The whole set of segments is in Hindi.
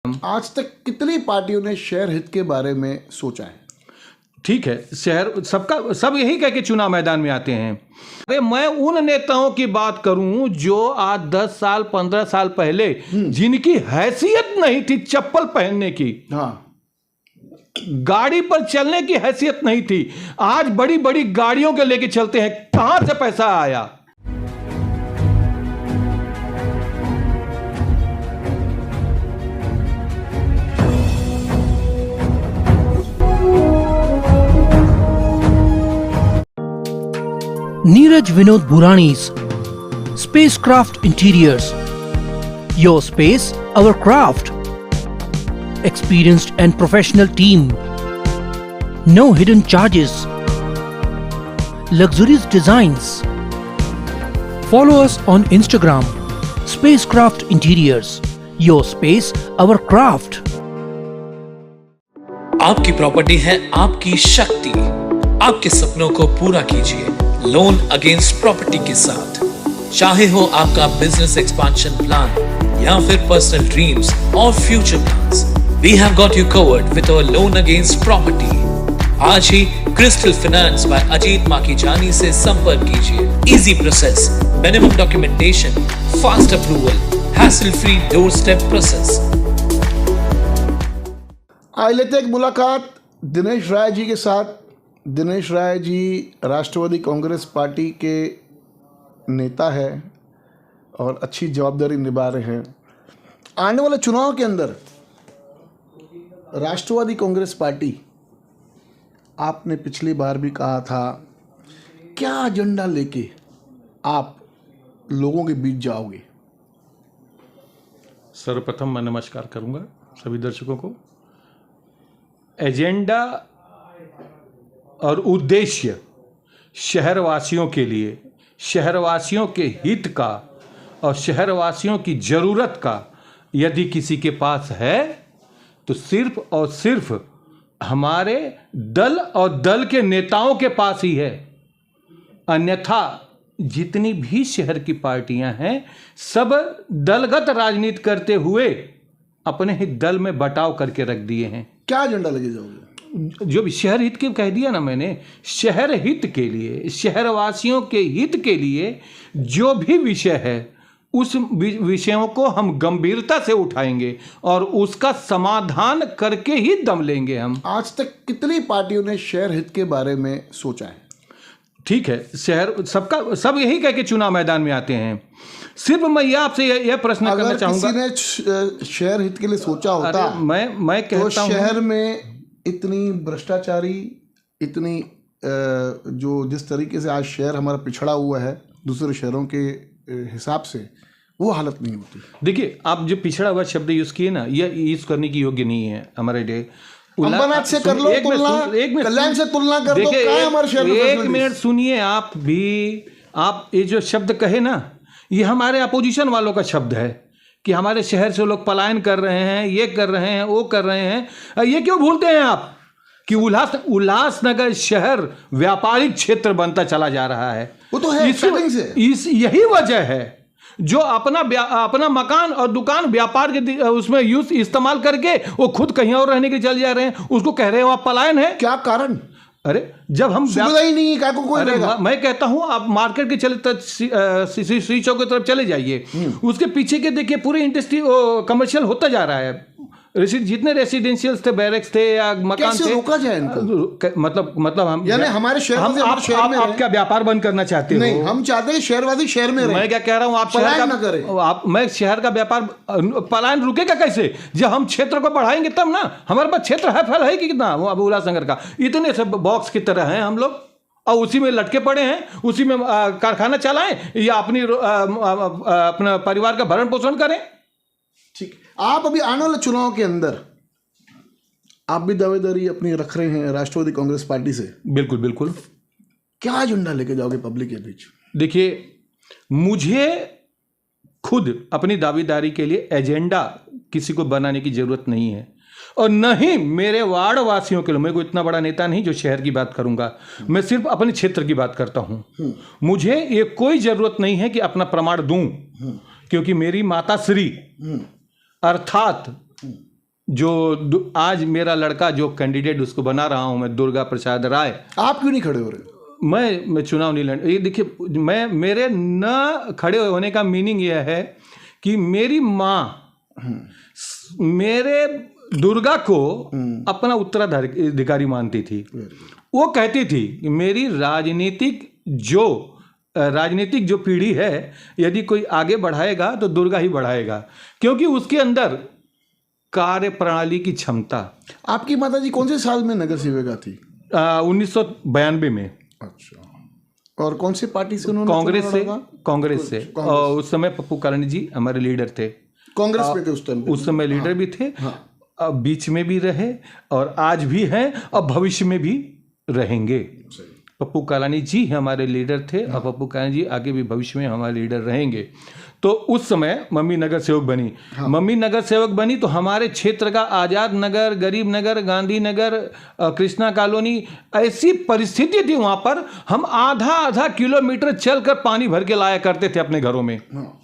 आज तक कितनी पार्टियों ने शहर हित के बारे में सोचा है? ठीक है, शहर सब यही कह के चुनाव मैदान में आते हैं। अरे मैं उन नेताओं की बात करूं जो आज 10 साल 15 साल पहले जिनकी हैसियत नहीं थी चप्पल पहनने की, हाँ, गाड़ी पर चलने की हैसियत नहीं थी, आज बड़ी बड़ी गाड़ियों के लेके चलते हैं। कहां से पैसा आया? Neeraj Vinod Burani's Spacecraft Interiors. Your space, our craft. Experienced and professional team. No hidden charges. Luxurious designs. Follow us on Instagram. Spacecraft Interiors. Your space, our craft. आपकी प्रॉपर्टी है आपकी शक्ति। आपके सपनों को पूरा कीजिए लोन अगेंस्ट प्रॉपर्टी के साथ। चाहे हो आपका बिजनेस एक्सपेंशन प्लान या फिर पर्सनल ड्रीम्स और future plans, we have got you covered with our loan against property. आज ही Crystal Finance by Ajit Makhijani से संपर्क कीजिए। Easy process, minimum documentation, fast approval, hassle free doorstep process. आज लेते हैं एक मुलाकात दिनेश राय जी के साथ। दिनेश राय जी राष्ट्रवादी कांग्रेस पार्टी के नेता है और अच्छी जवाबदारी निभा रहे हैं। आने वाले चुनाव के अंदर राष्ट्रवादी कांग्रेस पार्टी, आपने पिछली बार भी कहा था, क्या एजेंडा लेके आप लोगों के बीच जाओगे? सर्वप्रथम मैं नमस्कार करूंगा सभी दर्शकों को। एजेंडा और उद्देश्य शहरवासियों के लिए, शहरवासियों के हित का और शहरवासियों की ज़रूरत का यदि किसी के पास है तो सिर्फ और सिर्फ हमारे दल और दल के नेताओं के पास ही है। अन्यथा जितनी भी शहर की पार्टियां हैं सब दलगत राजनीति करते हुए अपने ही दल में बटाव करके रख दिए हैं। क्या एजेंडा लेके जाओगे? जो भी शहर हित के कह दिया ना मैंने, शहर हित के लिए, शहरवासियों के हित के लिए जो भी विषय है उस विषयों को हम गंभीरता से उठाएंगे और उसका समाधान करके ही दम लेंगे हम। आज तक कितनी पार्टियों ने शहर हित के बारे में सोचा है? ठीक है, शहर सब यही कह के चुनाव मैदान में आते हैं। सिर्फ मैं ये आपसे यह प्रश्न करना चाहूंगा, किसी ने शहर हित के लिए सोचा होता, मैं कहता तो शहर में इतनी भ्रष्टाचारी, इतनी जो जिस तरीके से आज शहर हमारा पिछड़ा हुआ है दूसरे शहरों के हिसाब से, वो हालत नहीं होती। देखिए, आप जो पिछड़ा हुआ शब्द यूज़ किए ना, यह यूज़ करने की योग्य नहीं है हमारे लिए। अंबरनाथ से कर लो तुलना, कल्याण से तुलना कर दो, क्या हमारे शहर में? एक मिनट सुनिए आप भी। आप ये जो शब्द कहे ना, ये हमारे अपोजिशन वालों का शब्द है कि हमारे शहर से लोग पलायन कर रहे हैं, ये कर रहे हैं, वो कर रहे हैं। ये क्यों भूलते हैं आप कि उल्लासनगर शहर व्यापारिक क्षेत्र बनता चला जा रहा है। वो तो है, यही वजह है जो अपना मकान और दुकान व्यापार के उसमें इस्तेमाल करके वो खुद कहीं और रहने के लिए चले जा रहे हैं, उसको कह रहे हो आप पलायन है। क्या कारण? अरे जब हम सुविधा ही नहीं है, कोई मैं कहता हूं आप मार्केट के चले सी चौक की तरफ चले जाइए, उसके पीछे के देखिए पूरे इंडस्ट्री कमर्शियल होता जा रहा है। जितने रेसिडेंशियल थे, बैरक्स थे या मकान थे, रोका जाए इनको? मतलब हम यानी हमारे शहर में आप क्या व्यापार बंद करना चाहते हो? नहीं, हम चाहते हैं शहरवासी शहर में रहे। मैं क्या कह रहा हूँ, आप शहर का करें। मैं शहर का व्यापार, पलायन रुकेगा कैसे? जब हम क्षेत्र को बढ़ाएंगे तब ना। हमारे पास क्षेत्र है, फल है कि कितना, वो उल्लासनगर का इतने सब बॉक्स की तरह हैं हम लोग, और उसी में लटके पड़े हैं, उसी में कारखाना चलाएं या अपना परिवार का भरण पोषण करें। ठीक, आप अभी आने वाले चुनाव के अंदर आप भी दावेदारी अपनी रख रहे हैं राष्ट्रवादी कांग्रेस पार्टी से। बिल्कुल बिल्कुल। क्या एजेंडा लेके जाओगे पब्लिक के बीच? देखिए, मुझे खुद अपनी दावेदारी के लिए एजेंडा किसी को बनाने की जरूरत नहीं है, और न ही मेरे वार्ड वासियों के लिए। मैं कोई इतना बड़ा नेता नहीं जो शहर की बात करूंगा, मैं सिर्फ अपने क्षेत्र की बात करता हूं। मुझे ये कोई जरूरत नहीं है कि अपना प्रमाण दूं, क्योंकि मेरी माता श्री अर्थात आज मेरा लड़का जो कैंडिडेट उसको बना रहा हूं मैं, दुर्गा प्रसाद राय। आप क्यों नहीं खड़े हो रहे? मैं चुनाव नहीं लड़, ये देखिए मेरे न खड़े होने का मीनिंग यह है कि मेरी माँ मेरे दुर्गा को अपना उत्तराधिकारी मानती थी। वो कहती थी कि मेरी राजनीतिक जो पीढ़ी है यदि कोई आगे बढ़ाएगा तो दुर्गा ही बढ़ाएगा, क्योंकि उसके अंदर कार्य प्रणाली की क्षमता। आपकी माताजी कौन से साल में नगर सेविका थी? 1992 में। अच्छा। और कौन सी पार्टी से उन्होंने? कांग्रेस से। और उस समय पप्पू कालानी जी हमारे लीडर थे। कांग्रेस में थे उस टाइम? उस समय लीडर भी थे। अब बीच में भी रहे और आज भी हैं और भविष्य में भी रहेंगे। पप्पू कालानी जी हमारे लीडर थे और पप्पू कालानी जी आगे भी भविष्य में हमारे लीडर रहेंगे। तो उस समय मम्मी नगर सेवक बनी। मम्मी नगर सेवक बनी तो हमारे क्षेत्र का आज़ाद नगर, गरीब नगर, गांधी नगर, कृष्णा कॉलोनी, ऐसी परिस्थिति थी वहाँ पर हम आधा किलोमीटर चलकर पानी भर के लाया करते थे अपने घरों में।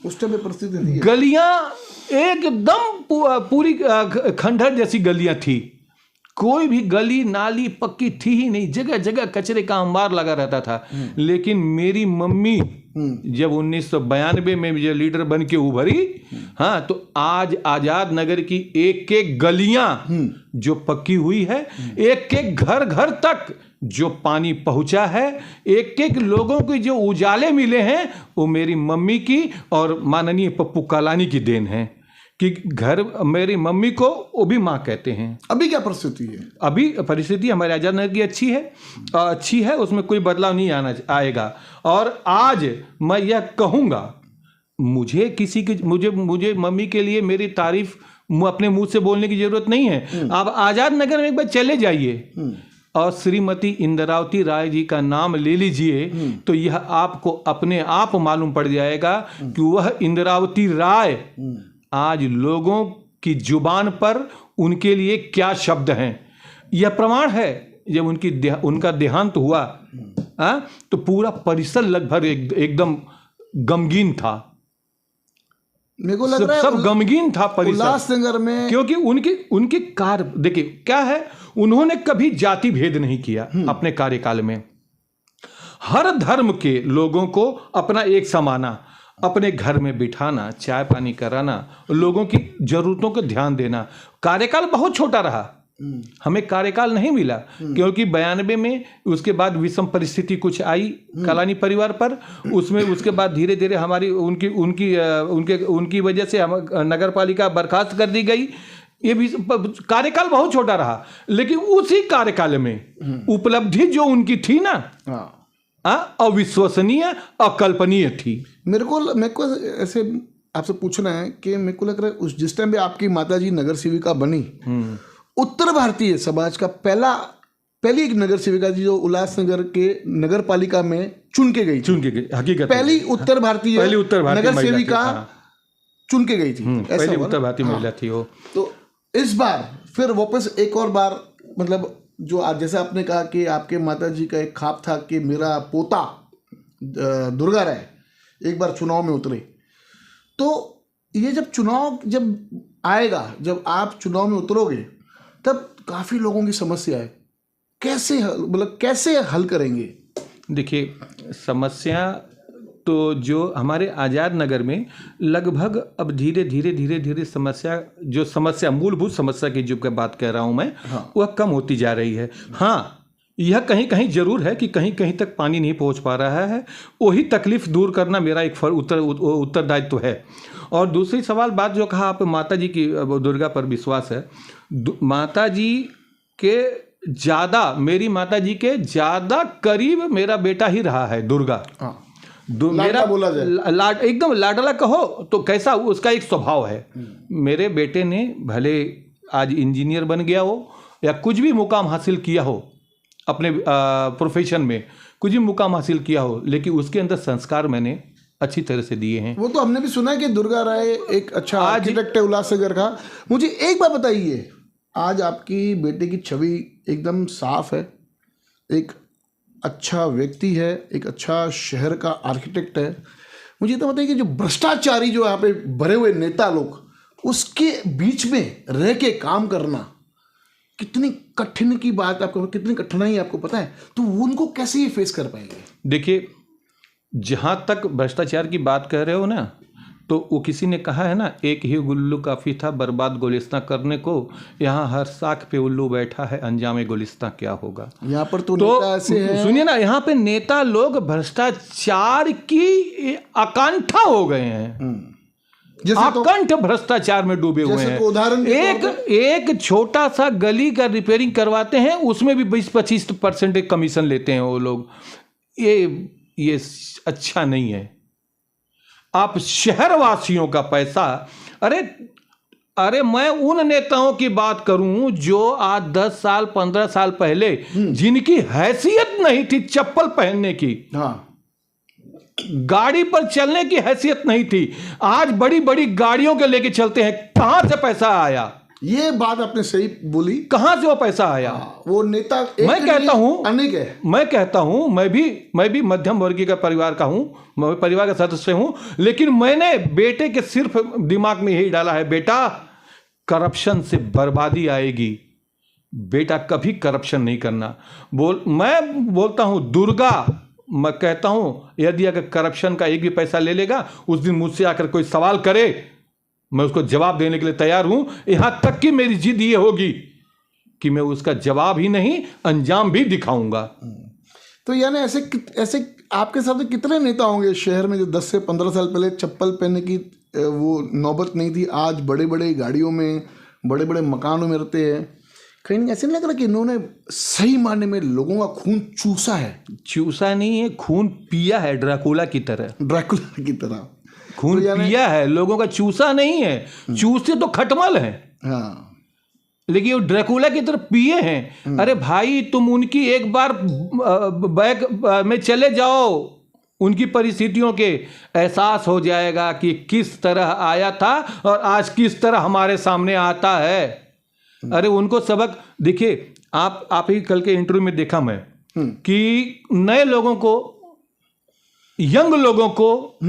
उस टाइम परिस्थिति थी। गलियाँ एकदम पूरी खंडहर जैसी गलियाँ थी। कोई भी गली नाली पक्की थी ही नहीं, जगह जगह कचरे का अंबार लगा रहता था। लेकिन मेरी मम्मी जब 1992 में जो लीडर बन के उभरी, हाँ, तो आज आजाद नगर की एक एक गलियां जो पक्की हुई है, एक एक घर घर तक जो पानी पहुंचा है, एक एक लोगों को जो उजाले मिले हैं, वो मेरी मम्मी की और माननीय पप्पू कालानी की देन है। कि घर मेरी मम्मी को वो भी माँ कहते हैं। अभी क्या परिस्थिति है? अभी परिस्थिति हमारे आजाद नगर की अच्छी है, उसमें कोई बदलाव नहीं आएगा। और आज मैं यह कहूँगा, मुझे मम्मी के लिए मेरी तारीफ अपने मुंह से बोलने की जरूरत नहीं है। आप आजाद नगर में एक बार चले जाइए और श्रीमती इंदिरावती राय जी का नाम ले लीजिए, तो यह आपको अपने आप मालूम पड़ जाएगा कि वह इंदिरावती राय आज लोगों की जुबान पर उनके लिए क्या शब्द हैं। यह प्रमाण है, जब उनका देहांत हुआ तो पूरा परिसर लगभग एकदम गमगीन था। मेरे को लग रहा है सब गमगीन था परिसर उल्लासनगर में, क्योंकि उनकी कार्य देखिए क्या है, उन्होंने कभी जाति भेद नहीं किया अपने कार्यकाल में। हर धर्म के लोगों को अपना एक समाना, अपने घर में बिठाना, चाय पानी कराना, लोगों की जरूरतों को ध्यान देना। कार्यकाल बहुत छोटा रहा, हमें कार्यकाल नहीं मिला, क्योंकि 92 में उसके बाद विषम परिस्थिति कुछ आई कालानी परिवार पर। उसके बाद धीरे धीरे हमारी उनकी वजह से नगर पालिका बर्खास्त कर दी गई। ये भी कार्यकाल बहुत छोटा रहा, लेकिन उसी कार्यकाल में उपलब्धि जो उनकी थी ना, अविश्वसनीय, अकल्पनीय थी। मेरे को ऐसे आपसे पूछना है कि मेरे को लग रहा है जिस टाइम पे आपकी माताजी नगर सेविका बनी, उत्तर भारतीय समाज का पहली एक नगर सेविका थी जो उल्लासनगर के नगर पालिका में चुन के गई। हकीकत पहली उत्तर भारतीय नगर सेविका चुन के गई थी। पहली उत्तर भारतीय महिला थी वो। तो इस बार फिर वापस एक और बार, मतलब जो आज जैसे आपने कहा कि आपके माताजी का एक ख्वाब था कि मेरा पोता दुर्गा राय एक बार चुनाव में उतरे, तो ये जब चुनाव आएगा, जब आप चुनाव में उतरोगे, तब काफ़ी लोगों की समस्या है, कैसे हल करेंगे? देखिए, समस्या तो जो हमारे आज़ाद नगर में लगभग अब धीरे धीरे समस्या मूलभूत समस्या की जो बात कह रहा हूँ मैं, वह कम होती जा रही है। हाँ, यह कहीं कहीं जरूर है कि कहीं कहीं तक पानी नहीं पहुँच पा रहा है, वही तकलीफ दूर करना मेरा एक उत्तरदायित्व है। और दूसरी सवाल बात जो कहा आप, माता जी की दुर्गा पर विश्वास है। माता जी के मेरी माता जी के ज़्यादा करीब मेरा बेटा ही रहा है दुर्गा। मेरा बोला जाए एकदम लाडला कहो तो कैसा, उसका एक स्वभाव है। मेरे बेटे ने भले आज इंजीनियर बन गया हो या कुछ भी मुकाम हासिल किया हो, अपने प्रोफेशन में कुछ भी मुकाम हासिल किया हो, लेकिन उसके अंदर संस्कार मैंने अच्छी तरह से दिए हैं। वो तो हमने भी सुना है कि दुर्गा राय एक अच्छा आर्किटेक्ट है उल्लासनगर का। मुझे एक बात बताइए, आज आपकी बेटे की छवि एकदम साफ है, एक अच्छा व्यक्ति है, एक अच्छा शहर का आर्किटेक्ट है। मुझे तो बताइए कि जो भ्रष्टाचारी जो यहाँ पे भरे हुए नेता लोग, उसके बीच में रह के काम करना कितनी कठिन की बात, आपको कितनी कठिनाई आपको पता है, तो वो उनको कैसे ये फेस कर पाएंगे? देखिए, जहाँ तक भ्रष्टाचार की बात कर रहे हो ना, तो वो किसी ने कहा है ना, एक ही गुल्लू काफ़ी था बर्बाद गुलिस्तां करने को, यहाँ हर साख पे उल्लू बैठा है, अंजाम गुलिस्तां क्या होगा। यहाँ पर तो नेता ऐसे हैं, सुनिए ना, यहाँ पे नेता लोग भ्रष्टाचार की आकांक्षा हो गए हैं, आकंठ भ्रष्टाचार में डूबे हुए हैं। उदाहरण एक छोटा सा गली का रिपेयरिंग करवाते हैं, उसमें भी 20-25% कमीशन लेते हैं वो लोग। ये अच्छा नहीं है। आप शहरवासियों का पैसा, अरे मैं उन नेताओं की बात करूं जो आज 10 साल 15 साल पहले जिनकी हैसियत नहीं थी चप्पल पहनने की, हाँ, गाड़ी पर चलने की हैसियत नहीं थी, आज बड़ी बड़ी गाड़ियों के लेके चलते हैं। कहां से पैसा आया? ये बात आपने सही बोली, कहां से वो पैसा आया? वो नेता मैं कहता हूं, अनेक है। मैं कहता हूं, मैं भी मध्यम वर्गीय का परिवार का हूं, मैं परिवार का सदस्य हूं, लेकिन मैंने बेटे के सिर्फ दिमाग में यही डाला है, बेटा करप्शन से बर्बादी आएगी, बेटा कभी करप्शन नहीं करना। मैं बोलता हूं दुर्गा, मैं कहता हूं यदि अगर करप्शन का एक भी पैसा ले लेगा, उस दिन मुझसे आकर कोई सवाल करे, मैं उसको जवाब देने के लिए तैयार हूं। यहां तक कि मेरी जिद ये होगी कि मैं उसका जवाब ही नहीं, अंजाम भी दिखाऊंगा। तो यानी ऐसे आपके साथ कितने नेता होंगे शहर में जो 10 से 15 साल पहले चप्पल पहनने की वो नौबत नहीं थी, आज बड़े बड़े गाड़ियों में, बड़े बड़े मकानों में रहते हैं। कहीं नहीं ऐसे नहीं लग रहा कि इन्होंने सही मायने में लोगों का खून चूसा है? चूसा नहीं है, खून पिया है, ड्रैकुला की तरह। ड्रैकुला की तरह खून तो पिया है, लोगों का चूसा नहीं है। चूसे तो खटमल है, हाँ, लेकिन वो ड्रैकुला की तरफ पिए हैं। अरे भाई, तुम उनकी एक बार बैग में चले जाओ, उनकी परिस्थितियों के एहसास हो जाएगा कि किस तरह आया था और आज किस तरह हमारे सामने आता है। अरे उनको सबक देखिए, आप ही कल के इंटरव्यू में देखा मैं कि नए लोगों को, यंग लोगों को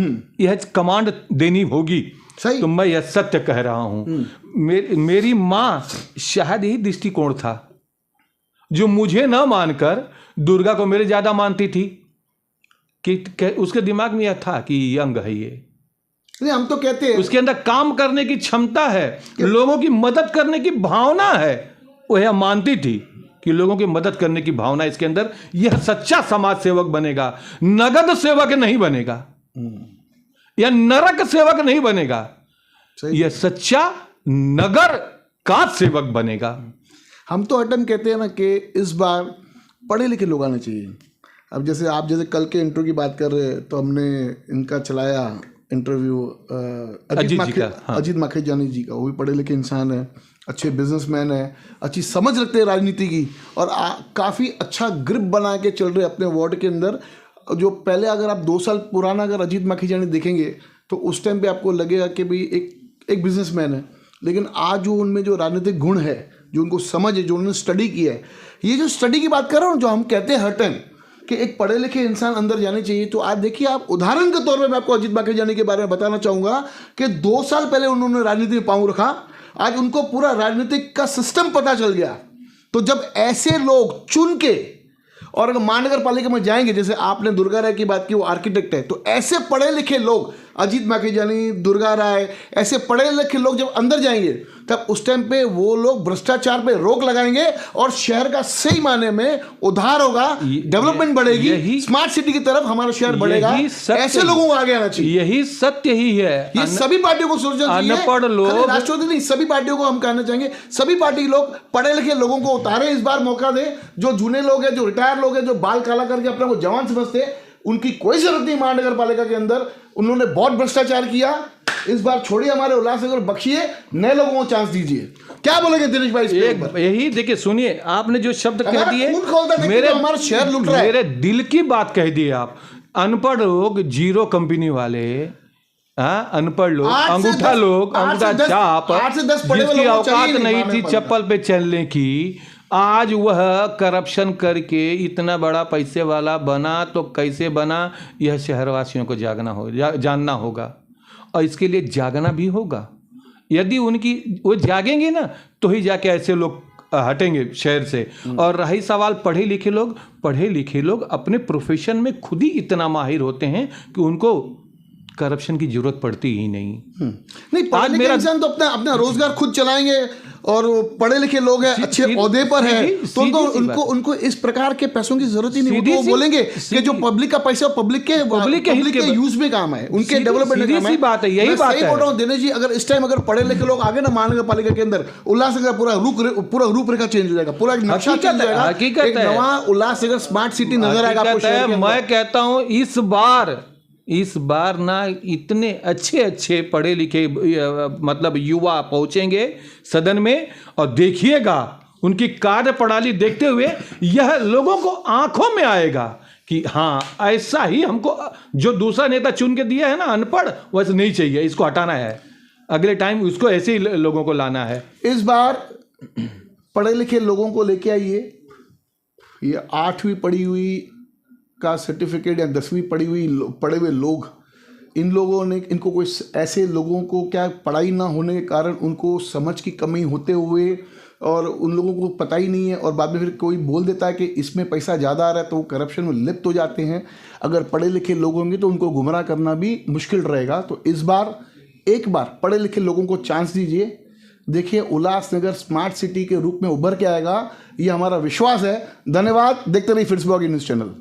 यह कमांड देनी होगी। सही। तो मैं यह सत्य कह रहा हूं। मेरी माँ शायद यही दृष्टिकोण था, जो मुझे न मानकर दुर्गा को मेरे ज्यादा मानती थी, कि उसके दिमाग में यह था कि यंग है ये, नहीं हम तो कहते हैं उसके अंदर काम करने की क्षमता है, लोगों की मदद करने की भावना है। वो यह मानती थी कि लोगों की मदद करने की भावना इसके अंदर, यह सच्चा समाज सेवक बनेगा, नगद सेवक नहीं बनेगा, या नरक सेवक नहीं बनेगा, यह सच्चा नगर का सेवक बनेगा। हम तो अटम कहते हैं ना कि इस बार पढ़े लिखे लोग आने चाहिए। अब जैसे आप जैसे कल के इंटरव्यू की बात कर रहे हैं, तो हमने इनका चलाया इंटरव्यू अजीत माखीजानी जी का। वो भी पढ़े लिखे इंसान है, अच्छे बिजनेसमैन है, अच्छी समझ रखते हैं राजनीति की, और काफ़ी अच्छा ग्रिप बना के चल रहे अपने वार्ड के अंदर। जो पहले अगर आप 2 साल पुराना अगर अजीत माखीजानी देखेंगे तो उस टाइम पे आपको लगेगा कि भाई एक बिजनेसमैन है, लेकिन आज जो उनमें जो राजनीतिक गुण है, जो उनको समझ है, जो उन्होंने स्टडी किया है, ये जो स्टडी की बात कर रहा हूँ, जो हम कहते हैं हर टाइम कि एक पढ़े लिखे इंसान अंदर जाने चाहिए। तो आज देखिए, आप उदाहरण के तौर पे मैं आपको अजीत माखीजानी के बारे में बताना चाहूँगा कि 2 साल पहले उन्होंने राजनीति में पाँव रखा, आज उनको पूरा राजनीतिक का सिस्टम पता चल गया। तो जब ऐसे लोग चुन के, और अगर महानगर पालिका में जाएंगे, जैसे आपने दुर्गा राय की बात की, वो आर्किटेक्ट है, तो ऐसे पढ़े लिखे लोग, अजीत माखीजानी, दुर्गा राय, ऐसे पढ़े लिखे लोग जब अंदर जाएंगे, तब उस टाइम पे वो लोग भ्रष्टाचार पे रोक लगाएंगे और शहर का सही माने में उद्धार होगा, डेवलपमेंट बढ़ेगी, स्मार्ट सिटी की तरफ हमारा शहर बढ़ेगा। ऐसे लोगों को आगे आना चाहिए। यही सत्य ही है। ये सभी पार्टियों को सोचना चाहिए। अनपढ़ लोग, राष्ट्रवादी नहीं, सभी पार्टियों को हम कहना चाहेंगे, सभी पार्टी लोग पढ़े लिखे लोगों को उतारे, इस बार मौका दे। जो जूने लोग हैं, जो रिटायर लोग हैं, जो बाल काला करके अपने को जवान समझते हैं, उनकी कोई जरूरत नहीं। महानगर पालिका के अंदर उन्होंने बहुत भ्रष्टाचार किया, इस बार छोड़िए हमारे उल्लासनगर, बख्शिए, नए लोगों को चांस दीजिए। क्या बोलेंगे दिनेश भाई? यही देखिए, सुनिए, आपने जो शब्द कह दिए, हमारा शहर लूट रहा है, मेरे दिल की बात कह दी आप। अनपढ़ लोग, जीरो कंपनी वाले, अनपढ़ लोग, अंगूठा लोग, अंगूठा छाप, जिसकी औकात नहीं थी चप्पल पे चलने की, आज वह करप्शन करके इतना बड़ा पैसे वाला बना। तो कैसे बना, यह शहरवासियों को जानना होगा, और इसके लिए जागना भी होगा। यदि उनकी वो जागेंगे ना तो ही जाके ऐसे लोग हटेंगे शहर से। और रही सवाल पढ़े लिखे लोग अपने प्रोफेशन में खुद ही इतना माहिर होते हैं कि उनको करप्शन की जरूरत पड़ती ही नहीं। नहीं, पढ़े लिखे इंसान तो अपना रोजगार खुद चलाएंगे, और वो पढ़े लिखे लोग हैं, अच्छे ओहदे पर हैं, तो उनको इस प्रकार के पैसों की जरूरत ही नहीं। वो बोलेंगे कि जो पब्लिक का पैसा पब्लिक के यूज में काम है, उनके डेवलपमेंट में काम है। बात है, यही बात है। बोल रहा हूँ दिनेश जी, अगर इस टाइम अगर पढ़े लिखे लोग आगे ना महानगर पालिका के अंदर, उल्लासनगर पूरा रूपरेखा चेंज हो जाएगा, पूरा नक्शा चेंज हो जाएगा, एक नया उल्लासनगर स्मार्ट सिटी नजर आएगा। मैं कहता हूँ इस बार ना इतने अच्छे पढ़े लिखे मतलब युवा पहुंचेंगे सदन में, और देखिएगा उनकी कार्यप्रणाली देखते हुए यह लोगों को आंखों में आएगा कि हाँ, ऐसा ही हमको जो दूसरा नेता चुन के दिया है ना अनपढ़, वैसे नहीं चाहिए, इसको हटाना है, अगले टाइम उसको ऐसे ही लोगों को लाना है। इस बार पढ़े लिखे लोगों को लेके आइए, ये 8वीं पढ़ी हुई का सर्टिफिकेट या 10वीं पढ़े हुए लोग, इन लोगों ने, इनको कोई ऐसे लोगों को क्या पढ़ाई ना होने के कारण उनको समझ की कमी होते हुए, और उन लोगों को पता ही नहीं है, और बाद में फिर कोई बोल देता है कि इसमें पैसा ज़्यादा आ रहा है, तो वो करप्शन में लिप्त हो जाते हैं। अगर पढ़े लिखे लोग होंगे तो उनको गुमराह करना भी मुश्किल रहेगा। तो इस बार एक बार पढ़े लिखे लोगों को चांस दीजिए, देखिए उल्लासनगर स्मार्ट सिटी के रूप में उभर के आएगा, ये हमारा विश्वास है। धन्यवाद, देखते रहिए फिट्सबर्ग न्यूज़ चैनल।